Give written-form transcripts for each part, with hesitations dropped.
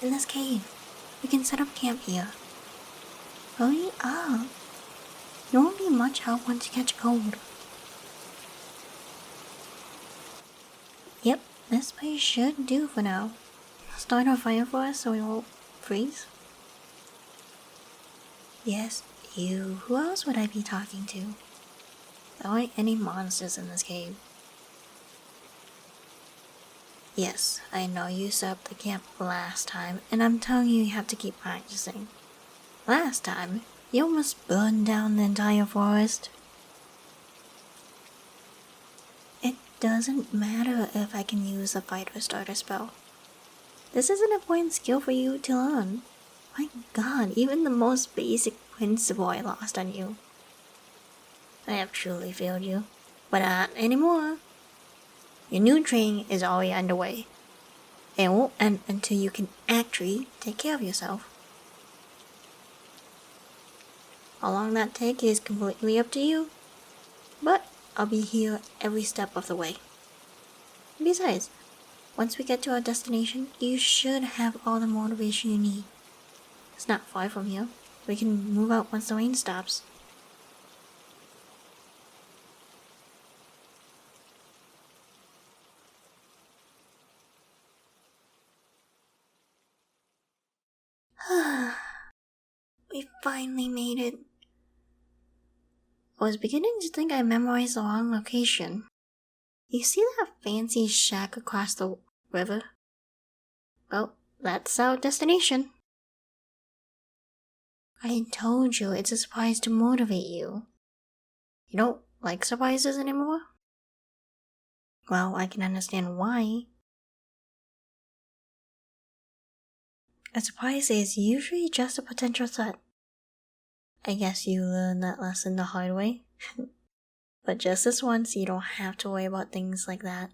in this cave. We can set up camp here. Hurry up. You won't be much help once you catch cold. Yep, this place should do for now. Start a fire for us so we won't freeze. Yes, you. Who else would I be talking to? There aren't any monsters in this cave. Yes, I know you set up the camp last time, and I'm telling you have to keep practicing. Last time, you almost burned down the entire forest. It doesn't matter if I can use a fighter starter spell. This is an important skill for you to learn. My god, even the most basic principle I lost on you. I have truly failed you, but not anymore. Your new training is already underway. It won't end until you can actually take care of yourself. How long that takes is completely up to you, but I'll be here every step of the way. Besides, once we get to our destination, you should have all the motivation you need. It's not far from here. We can move out once the rain stops. We finally made it. I was beginning to think I memorized the wrong location. You see that fancy shack across the river? Well, that's our destination. I told you it's a surprise to motivate you. You don't like surprises anymore? Well, I can understand why. A surprise is usually just a potential threat. I guess you learned that lesson the hard way. But just this once, you don't have to worry about things like that.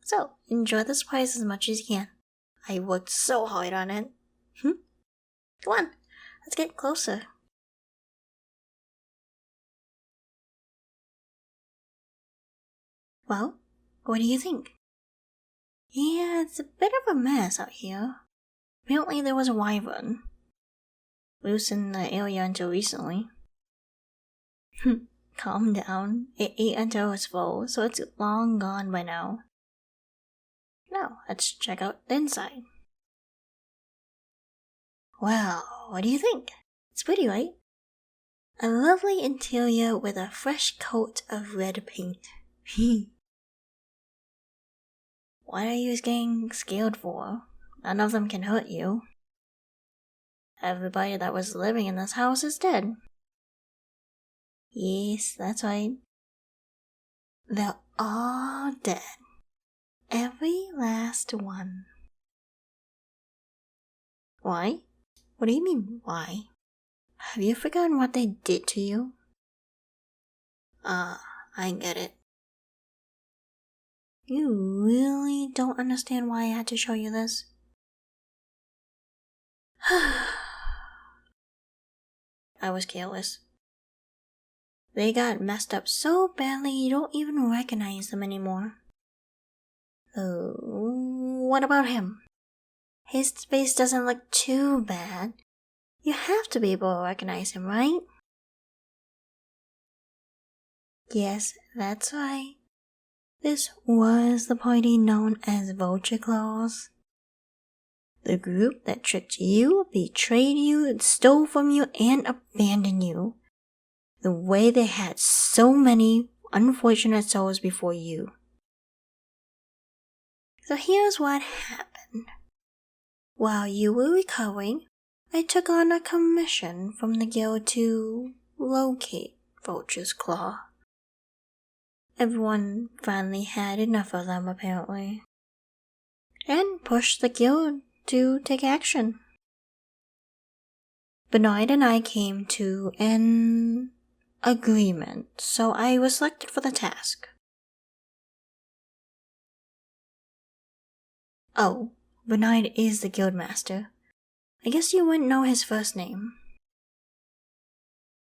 So, enjoy the surprise as much as you can. I worked so hard on it. Come on, let's get closer. Well, what do you think? Yeah, it's a bit of a mess out here. Apparently there was a wyvern loose in the area until recently. Calm down. It ate until it was full, so it's long gone by now. Now, let's check out the inside. Well, what do you think? It's pretty, right? A lovely interior with a fresh coat of red paint. What are you getting scared for? None of them can hurt you. Everybody that was living in this house is dead. Yes, that's right. They're all dead. Every last one. Why? What do you mean, why? Have you forgotten what they did to you? I get it. You really don't understand why I had to show you this? I was careless. They got messed up so badly you don't even recognize them anymore. Oh, what about him? His face doesn't look too bad. You have to be able to recognize him, right? Yes, that's right. This was the party known as Vulture Claws. The group that tricked you, betrayed you, stole from you, and abandoned you. The way they had so many unfortunate souls before you. So here's what happened. While you were recovering, I took on a commission from the guild to locate Vulture's Claw. Everyone finally had enough of them, apparently, and pushed the guild to take action. Bernard and I came to an agreement, so I was selected for the task. Oh, Bernard is the guildmaster. I guess you wouldn't know his first name.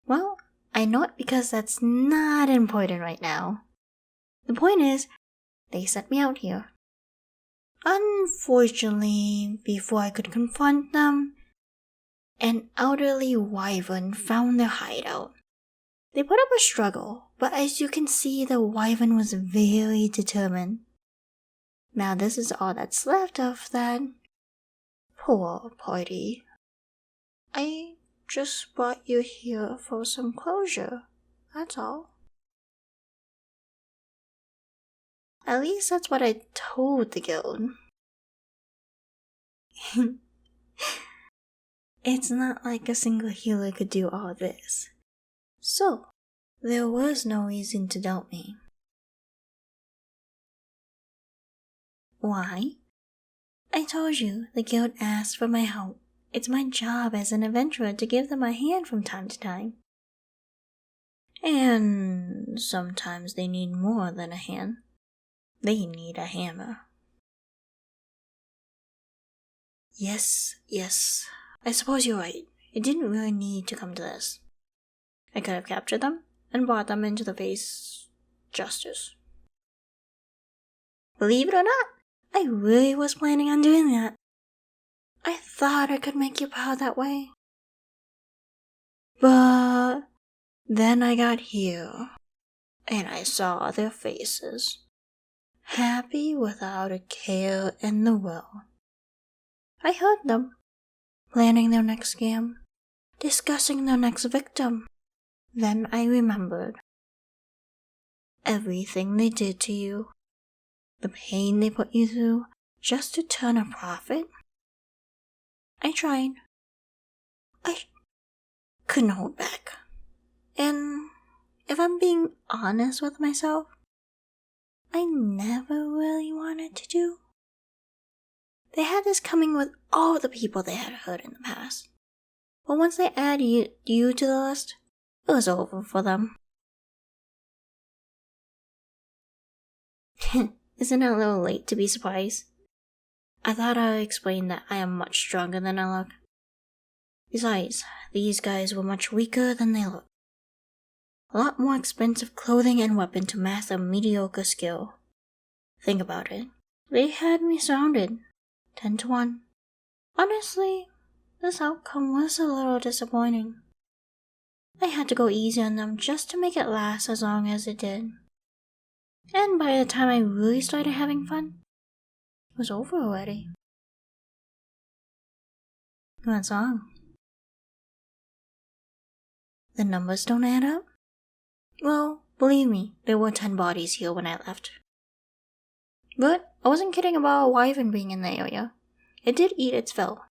Well, I know it because that's not important right now. The point is, they sent me out here. Unfortunately, before I could confront them, an elderly wyvern found their hideout. They put up a struggle, but as you can see, the wyvern was very determined. Now this is all that's left of that poor party. I just brought you here for some closure, that's all. At least that's what I told the guild. It's not like a single healer could do all this. So, there was no reason to doubt me. Why? I told you, the guild asked for my help. It's my job as an adventurer to give them a hand from time to time. And sometimes they need more than a hand. They need a hammer. Yes, I suppose you're right. It didn't really need to come to this. I could have captured them and brought them into the face justice. Believe it or not, I really was planning on doing that. I thought I could make you proud that way. But then I got here, and I saw their faces, happy without a care in the world. I heard them, planning their next scam, discussing their next victim. Then I remembered everything they did to you, the pain they put you through just to turn a profit. I tried. I couldn't hold back. And if I'm being honest with myself, I never really wanted to do. They had this coming with all the people they had hurt in the past. But once they added you to the list, it was over for them. Isn't it a little late to be surprised? I thought I would explain that I am much stronger than I look. Besides, these guys were much weaker than they look. A lot more expensive clothing and weapon to master mediocre skill. Think about it. They had me surrounded, 10 to 1. Honestly, this outcome was a little disappointing. I had to go easy on them just to make it last as long as it did. And by the time I really started having fun, it was over already. What's wrong? The numbers don't add up? Well, believe me, there were 10 bodies here when I left. But I wasn't kidding about a wyvern being in the area. It did eat its fill.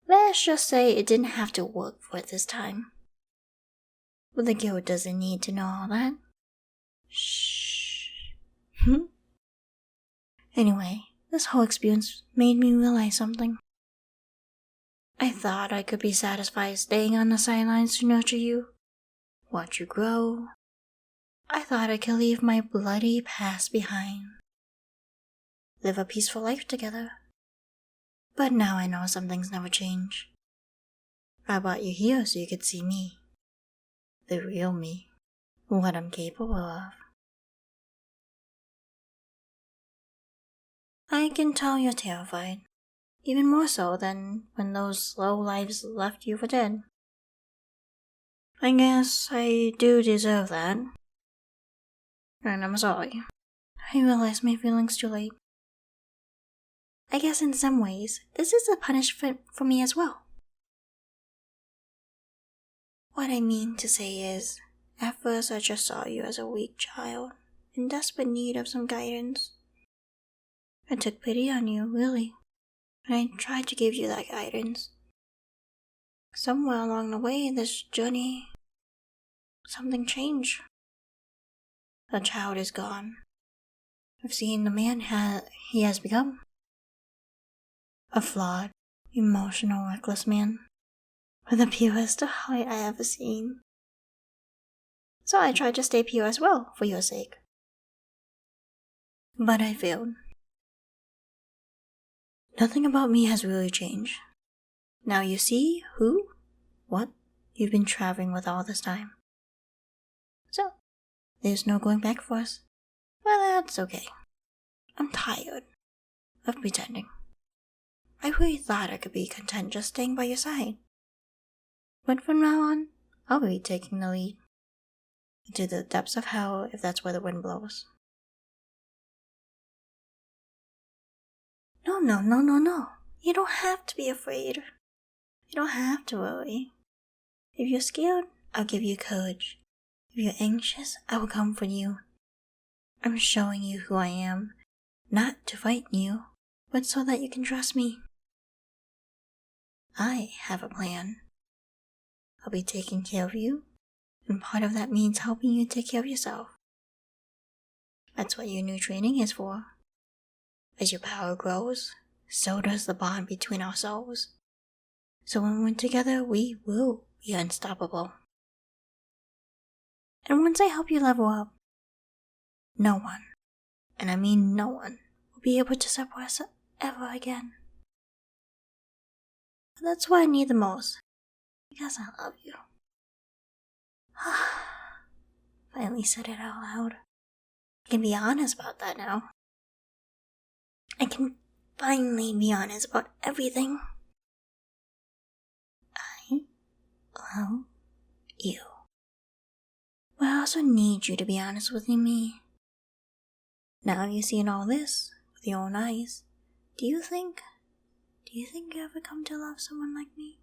Let's just say it didn't have to work for it this time. But the guild doesn't need to know all that. Shh. Anyway, this whole experience made me realize something. I thought I could be satisfied staying on the sidelines to nurture you, watch you grow. I thought I could leave my bloody past behind. Live a peaceful life together. But now I know some things never change. I brought you here so you could see me. The real me. What I'm capable of. I can tell you're terrified. Even more so than when those slow lives left you for dead. I guess I do deserve that. And I'm sorry. I realized my feelings too late. I guess in some ways, this is a punishment for me as well. What I mean to say is, at first I just saw you as a weak child, in desperate need of some guidance. I took pity on you, really, and I tried to give you that guidance. Somewhere along the way in this journey, something changed. The child is gone. I've seen the man he has become. A flawed, emotional, reckless man, with the purest heart I ever seen. So I tried to stay pure as well, for your sake. But I failed. Nothing about me has really changed. Now you see what you've been traveling with all this time. So, there's no going back for us. Well, that's okay. I'm tired of pretending. I really thought I could be content just staying by your side. But from now on, I'll be taking the lead. Into the depths of hell if that's where the wind blows. No. You don't have to be afraid. You don't have to worry. If you're scared, I'll give you courage. If you're anxious, I will comfort you. I'm showing you who I am, not to frighten you, but so that you can trust me. I have a plan. I'll be taking care of you, and part of that means helping you take care of yourself. That's what your new training is for. As your power grows, so does the bond between our souls. So when we're together, we will be unstoppable. And once I help you level up, no one, and I mean no one, will be able to separate us ever again. But that's what I need the most, because I love you. Finally said it out loud. I can be honest about that now. I can finally be honest about everything. I love you. But I also need you to be honest with me. Now you've seen all this with your own eyes. Do you think you ever come to love someone like me?